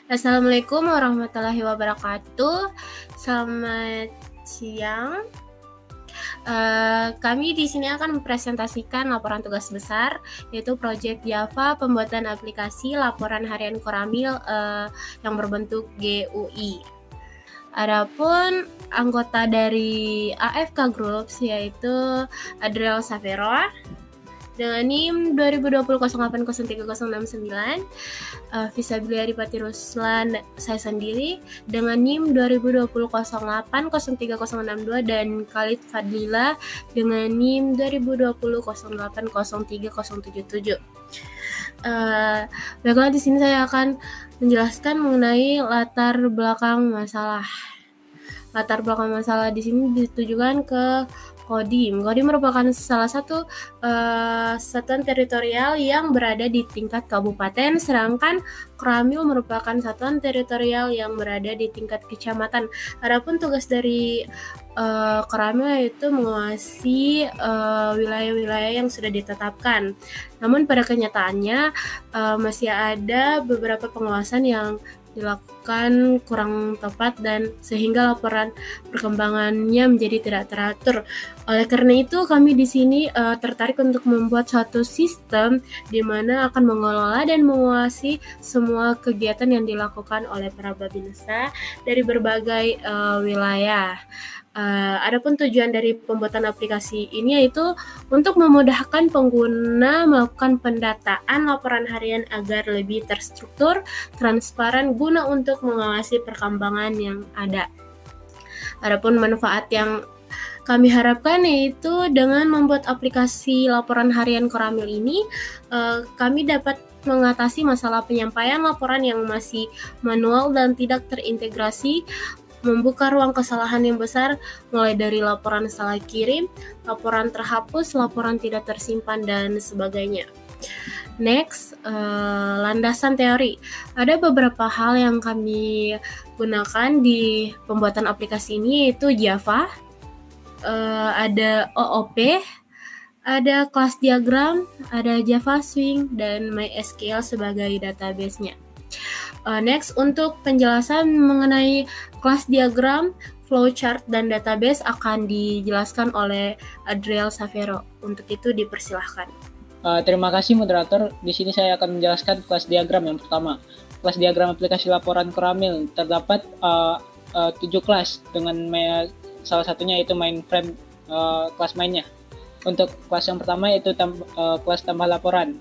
Assalamualaikum warahmatullahi wabarakatuh. Selamat siang. Kami di sini akan mempresentasikan laporan tugas besar, yaitu proyek Java pembuatan aplikasi laporan harian Koramil yang berbentuk GUI. Adapun anggota dari AFK Group yaitu Adriel Savero dengan NIM 2020080369, Visabilia Adipati Ruslan saya sendiri dengan NIM 2020080362, dan Khalid Fadlila dengan NIM 2020080377. Baiklah, di sini saya akan menjelaskan mengenai latar belakang masalah. Latar belakang masalah di sini ditujukan ke Kodim. Kodim merupakan salah satu satuan teritorial yang berada di tingkat kabupaten, sedangkan Koramil merupakan satuan teritorial yang berada di tingkat kecamatan. Adapun tugas dari Koramil itu menguasai wilayah-wilayah yang sudah ditetapkan. Namun pada kenyataannya masih ada beberapa pengawasan yang dilakukan kurang tepat dan sehingga laporan perkembangannya menjadi tidak teratur. Oleh karena itu, kami di sini tertarik untuk membuat suatu sistem di mana akan mengelola dan menguasai semua kegiatan yang dilakukan oleh para babinsa dari berbagai wilayah. Adapun tujuan dari pembuatan aplikasi ini yaitu untuk memudahkan pengguna melakukan pendataan laporan harian agar lebih terstruktur, transparan guna untuk mengawasi perkembangan yang ada. Adapun manfaat yang kami harapkan yaitu dengan membuat aplikasi laporan harian Koramil ini, kami dapat mengatasi masalah penyampaian laporan yang masih manual dan tidak terintegrasi, membuka ruang kesalahan yang besar mulai dari laporan salah kirim, laporan terhapus, laporan tidak tersimpan, dan sebagainya. Next, landasan teori. Ada beberapa hal yang kami gunakan di pembuatan aplikasi ini, yaitu Java, ada OOP, ada kelas diagram, ada Java Swing, dan MySQL sebagai database-nya. Next, untuk penjelasan mengenai kelas diagram, flowchart, dan database akan dijelaskan oleh Adriel Savero. Untuk itu dipersilahkan. Terima kasih moderator. Di sini saya akan menjelaskan kelas diagram yang pertama. Kelas diagram aplikasi laporan Koramil terdapat 7 kelas dengan salah satunya yaitu mainframe kelas mainnya. Untuk kelas yang pertama yaitu kelas tambah laporan.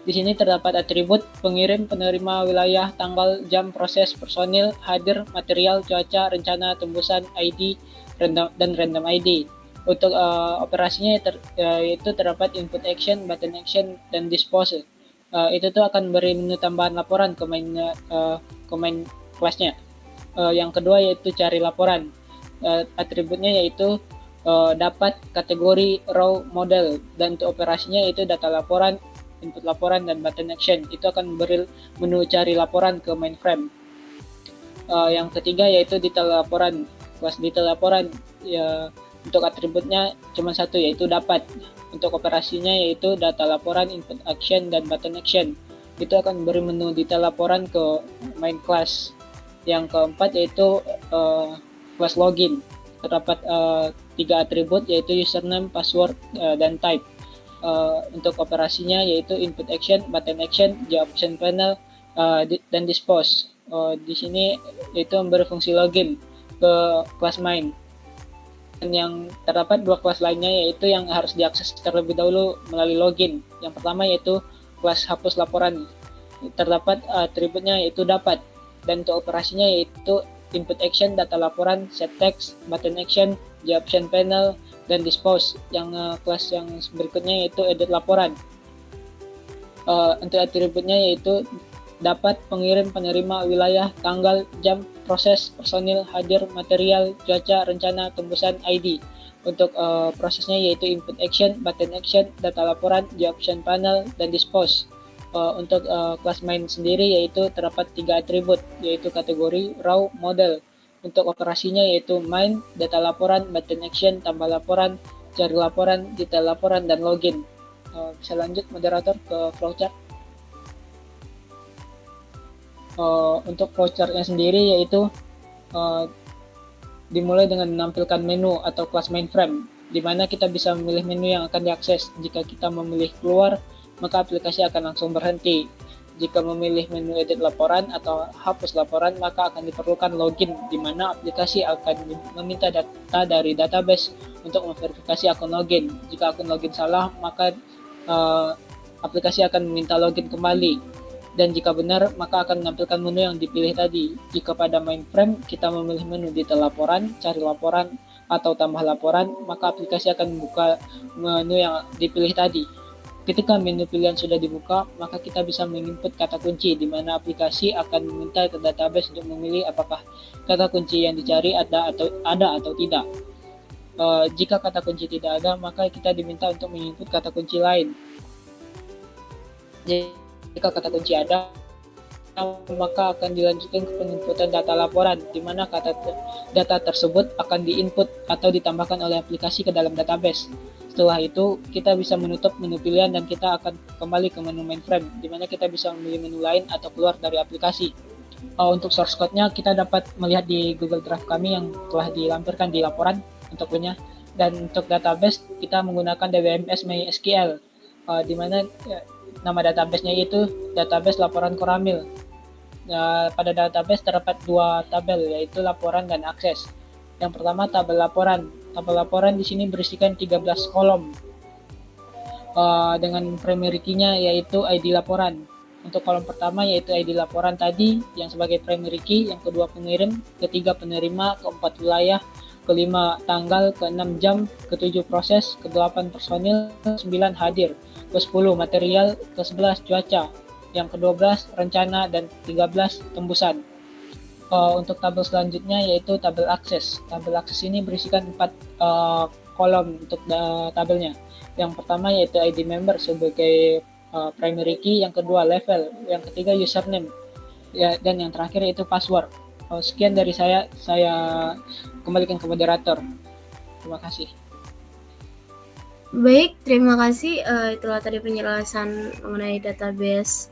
Di sini terdapat atribut pengirim, penerima, wilayah, tanggal, jam, proses, personil, hadir, material, cuaca, rencana, tembusan, ID, dan random ID. Untuk operasinya itu terdapat input action, button action, dan dispose. Itu tuh akan beri menu tambahan laporan ke main kelasnya. Yang kedua yaitu cari laporan. Atributnya yaitu dapat, kategori, raw, model, dan untuk operasinya yaitu data laporan, input laporan, dan button action. Itu akan beri menu cari laporan ke mainframe. Yang ketiga yaitu detail laporan. Kelas detail laporan ya, untuk atributnya cuma satu yaitu dapat. Untuk operasinya yaitu data laporan, input action, dan button action. Itu akan beri menu detail laporan ke main class. Yang keempat yaitu kelas login. Terdapat 3 atribut yaitu username, password, dan type. Untuk operasinya yaitu input action, button action, job option panel, dan dispose. Di sini yaitu memberi fungsi login ke kelas main. Dan yang terdapat 2 kelas lainnya yaitu yang harus diakses terlebih dahulu melalui login. Yang pertama yaitu kelas hapus laporan. Terdapat atributnya yaitu dapat, dan untuk operasinya yaitu input action, data laporan, set text, button action, job option panel, dan dispose. Yang kelas yang berikutnya yaitu edit laporan. Untuk atributnya yaitu dapat, pengirim, penerima, wilayah, tanggal, jam, proses, personil, hadir, material, cuaca, rencana, tembusan, ID. Untuk prosesnya yaitu input action, button action, data laporan, job option panel, dan dispose. Untuk kelas main sendiri yaitu terdapat 3 atribut yaitu kategori, raw, model. Untuk operasinya yaitu main, data laporan, button action, tambah laporan, cari laporan, detail laporan, dan login. Bisa lanjut moderator ke flowchart. Untuk vouchernya sendiri yaitu uh, dimulai dengan menampilkan menu atau kelas mainframe, di mana kita bisa memilih menu yang akan diakses. Jika kita memilih keluar, maka aplikasi akan langsung berhenti. Jika memilih menu edit laporan atau hapus laporan, maka akan diperlukan login, di mana aplikasi akan meminta data dari database untuk memverifikasi akun login. Jika akun login salah, maka aplikasi akan meminta login kembali. Dan jika benar, maka akan menampilkan menu yang dipilih tadi. Jika pada mainframe kita memilih menu detail laporan, cari laporan, atau tambah laporan, maka aplikasi akan membuka menu yang dipilih tadi. Ketika menu pilihan sudah dibuka, maka kita bisa menginput kata kunci, di mana aplikasi akan meminta ke database untuk memilih apakah kata kunci yang dicari ada atau tidak. Jika kata kunci tidak ada, maka kita diminta untuk menginput kata kunci lain. Jika kata kunci ada, maka akan dilanjutkan ke penginputan data laporan, di mana data tersebut akan diinput atau ditambahkan oleh aplikasi ke dalam database. Setelah itu, kita bisa menutup menu pilihan dan kita akan kembali ke menu mainframe, di mana kita bisa memilih menu lain atau keluar dari aplikasi. Untuk source code-nya, kita dapat melihat di Google Drive kami yang telah dilampirkan di laporan untuknya. Dan untuk database, kita menggunakan DBMS MySQL, di mana nama database-nya itu database laporan Koramil. Pada database terdapat dua tabel, yaitu laporan dan akses. Yang pertama, tabel laporan. Tabel laporan di sini berisikan 13 kolom dengan primary key-nya yaitu ID laporan. Untuk kolom pertama yaitu ID laporan tadi yang sebagai primary key, yang kedua pengirim, ketiga penerima, keempat wilayah, kelima tanggal, keenam jam, ketujuh proses, kedelapan personil, 9 hadir, ke-10 material, ke-11 cuaca, yang ke-12 rencana, dan 13 tembusan. Untuk tabel selanjutnya yaitu tabel akses. Tabel akses ini berisikan 4 kolom untuk tabelnya. Yang pertama yaitu ID member sebagai primary key, yang kedua level, yang ketiga username, ya, dan yang terakhir yaitu password. Sekian dari saya kembalikan ke moderator. Terima kasih. Baik, terima kasih. Itulah tadi penjelasan mengenai database,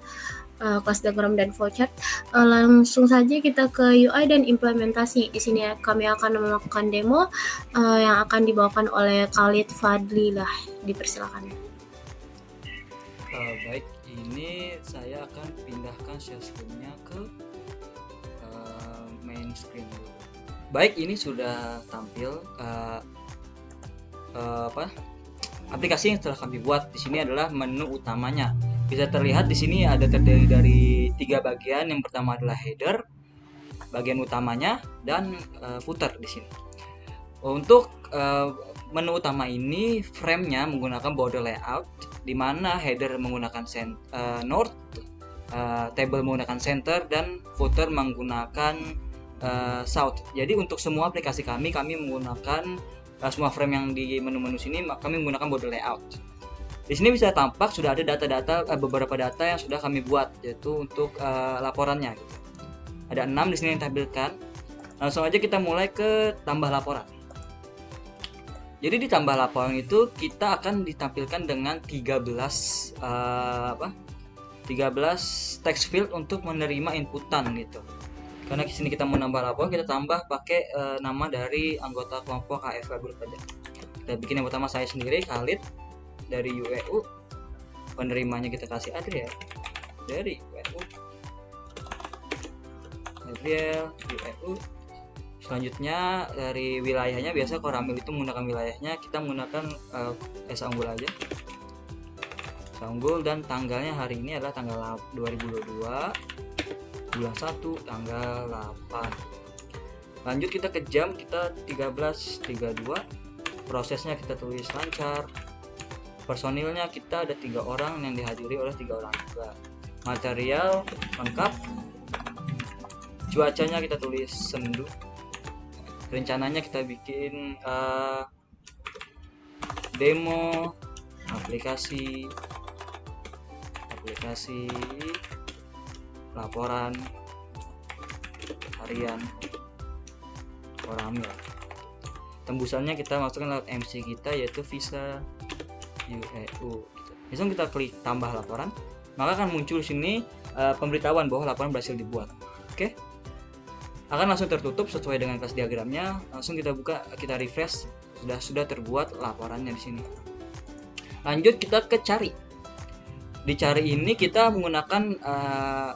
kelas diagram dan flowchart. Langsung saja kita ke UI dan implementasi. Di sini kami akan melakukan demo yang akan dibawakan oleh Khalid Fadli lah. Dipersilakan. Baik, ini saya akan pindahkan share screen-nya ke main screen dulu. Baik, ini sudah tampil aplikasi yang telah kami buat. Di sini adalah menu utamanya. Bisa terlihat di sini ada terdiri dari 3 bagian. Yang pertama adalah header, bagian utamanya, dan footer di sini. Untuk menu utama ini frame-nya menggunakan border layout, di mana header menggunakan north, table menggunakan center, dan footer menggunakan south. Jadi untuk semua aplikasi kami menggunakan semua frame yang di menu-menu sini kami menggunakan border layout. Di sini bisa tampak sudah ada beberapa data yang sudah kami buat, yaitu untuk laporannya gitu. Ada 6 di sini yang ditampilkan. Langsung aja kita mulai ke tambah laporan. Jadi di tambah laporan itu kita akan ditampilkan dengan 13 text field untuk menerima inputan gitu. Karena di sini kita mau nambah laporan, kita tambah pakai nama dari anggota kelompok HFK Group aja. Kita bikin yang pertama saya sendiri, Khalid dari UEU. Penerimanya kita kasih Adriel dari UEU. Adriel UEU. Selanjutnya dari wilayahnya, biasa Koramil itu menggunakan wilayahnya, kita menggunakan Esa Unggul aja. Esa Unggul, dan tanggalnya hari ini adalah tanggal 2022 bulan 1 tanggal 8. Lanjut kita ke jam, kita 13.32. Prosesnya kita tulis lancar. Personilnya kita ada 3 orang yang dihadiri oleh 3 orang juga. Material lengkap. Cuacanya kita tulis sendu. Rencananya kita bikin demo aplikasi laporan harian Koramil. Tembusannya kita masukkan lewat MC kita, yaitu Visa UEU. Langsung kita klik tambah laporan. maka akan muncul sini pemberitahuan bahwa laporan berhasil dibuat. Oke. Akan langsung tertutup sesuai dengan kelas diagramnya. Langsung kita buka, kita refresh, sudah terbuat laporannya di sini. Lanjut kita ke cari. Di cari ini kita menggunakan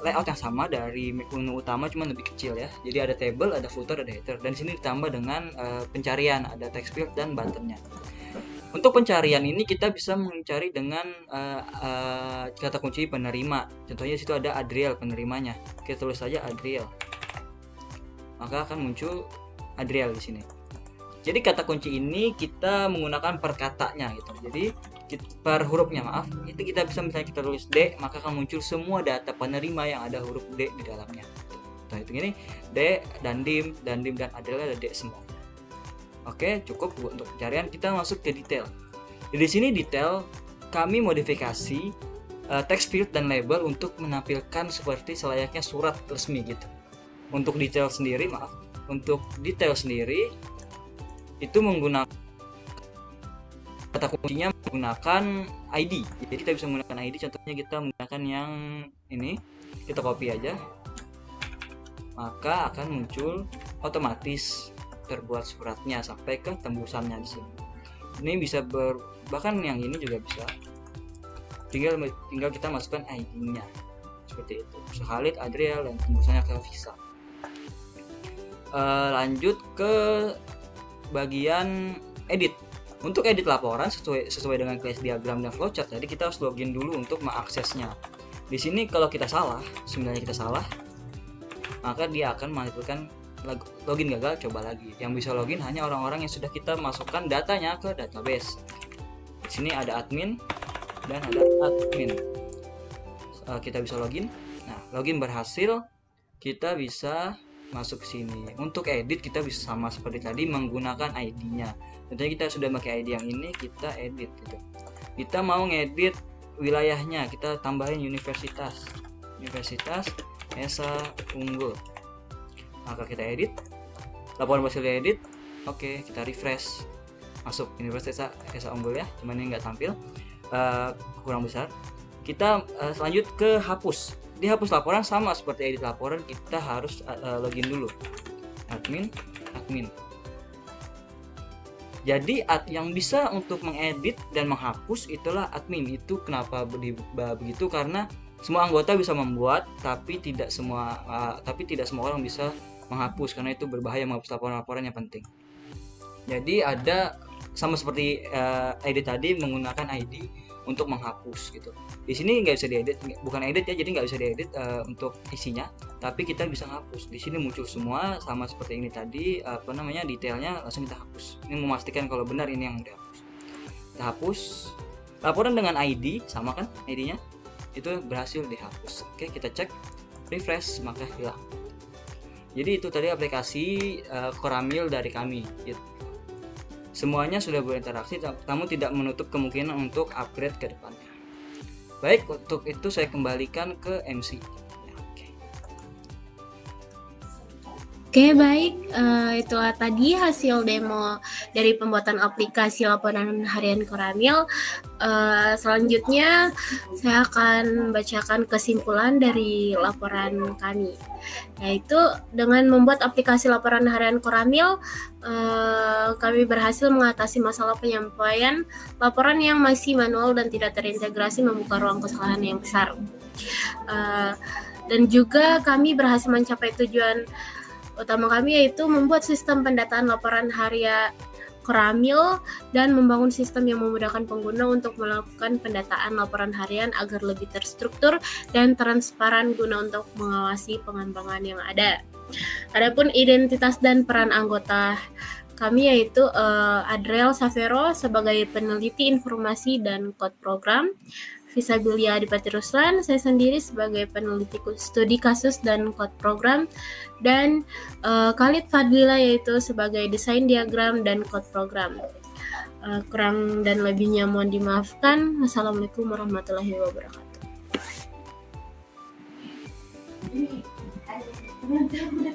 layout yang sama dari menu utama, cuma lebih kecil ya. Jadi ada table, ada footer, ada header, dan di sini ditambah dengan pencarian, ada text field dan buttonnya. Untuk pencarian ini kita bisa mencari dengan kata kunci penerima. Contohnya di situ ada Adriel penerimanya. Kita tulis saja Adriel, maka akan muncul Adriel di sini. Jadi kata kunci ini kita menggunakan per katanya gitu. Jadi per hurufnya, maaf, itu kita bisa, misalnya kita tulis D, maka akan muncul semua data penerima yang ada huruf D di dalamnya. Nah itu gini, D, Dandim dan Adriel ada D semua. Oke, cukup untuk pencarian. Kita masuk ke detail. Di sini detail kami modifikasi text field dan label untuk menampilkan seperti selayaknya surat resmi gitu. Untuk detail sendiri, itu menggunakan kata kuncinya menggunakan ID. Jadi kita bisa menggunakan ID. Contohnya kita menggunakan yang ini, kita copy aja, maka akan muncul otomatis terbuat suratnya sampai ke tembusannya di sini. Ini bisa bahkan yang ini juga bisa. Tinggal kita masukkan ID-nya seperti itu. Khalid, Adriel, dan tembusannya ke Visa. Lanjut ke bagian edit. Untuk edit laporan sesuai dengan kelas diagram dan flowchart, jadi kita harus login dulu untuk mengaksesnya. Di sini kalau kita salah, maka dia akan menghasilkan login gagal, coba lagi. Yang bisa login hanya orang-orang yang sudah kita masukkan datanya ke database. Di sini ada admin dan ada admin. Kita bisa login. Nah, login berhasil, kita bisa masuk ke sini. Untuk edit kita bisa sama seperti tadi menggunakan ID-nya. Contohnya kita sudah pakai ID yang ini, kita edit gitu. Kita mau ngedit wilayahnya, kita tambahin Universitas Esa Unggul. Maka kita edit, laporan berhasil diedit. Oke, kita refresh, masuk Universitas Esa Unggul ya, cuman ini nggak tampil, kurang besar. Kita lanjut ke hapus. Dihapus laporan sama seperti edit laporan, kita harus login dulu, admin. Jadi yang bisa untuk mengedit dan menghapus itulah admin. Itu kenapa begitu, karena semua anggota bisa membuat, tapi tidak semua orang bisa menghapus, karena itu berbahaya menghapus laporan-laporan yang penting. Jadi ada sama seperti edit tadi, menggunakan ID untuk menghapus gitu. Di sini nggak bisa diedit, bukan edit ya, jadi nggak bisa diedit untuk isinya, tapi kita bisa hapus. Di sini muncul semua sama seperti ini tadi, detailnya langsung kita hapus. Ini memastikan kalau benar ini yang dihapus. Kita hapus laporan dengan ID, sama kan ID-nya, itu berhasil dihapus. Oke, kita cek, refresh, maka hilang. Jadi itu tadi aplikasi Koramil dari kami gitu. Semuanya sudah berinteraksi, namun tidak menutup kemungkinan untuk upgrade ke depannya. Baik, untuk itu saya kembalikan ke MC. Oke, baik. Itulah tadi hasil demo dari pembuatan aplikasi laporan harian Koramil. Selanjutnya saya akan bacakan kesimpulan dari laporan kami, yaitu dengan membuat aplikasi laporan harian Koramil, kami berhasil mengatasi masalah penyampaian laporan yang masih manual dan tidak terintegrasi, membuka ruang kesalahan yang besar. Dan juga kami berhasil mencapai tujuan utama kami, yaitu membuat sistem pendataan laporan harian Koramil dan membangun sistem yang memudahkan pengguna untuk melakukan pendataan laporan harian agar lebih terstruktur dan transparan guna untuk mengawasi pengembangan yang ada. Adapun identitas dan peran anggota kami, yaitu Adriel Savero sebagai peneliti informasi dan kode program, Visabilia Adipati Ruslan, saya sendiri sebagai peneliti studi kasus dan kode program, dan Khalid Fadlila yaitu sebagai desain diagram dan kode program. Kurang dan lebihnya mohon dimaafkan. Wassalamualaikum warahmatullahi wabarakatuh.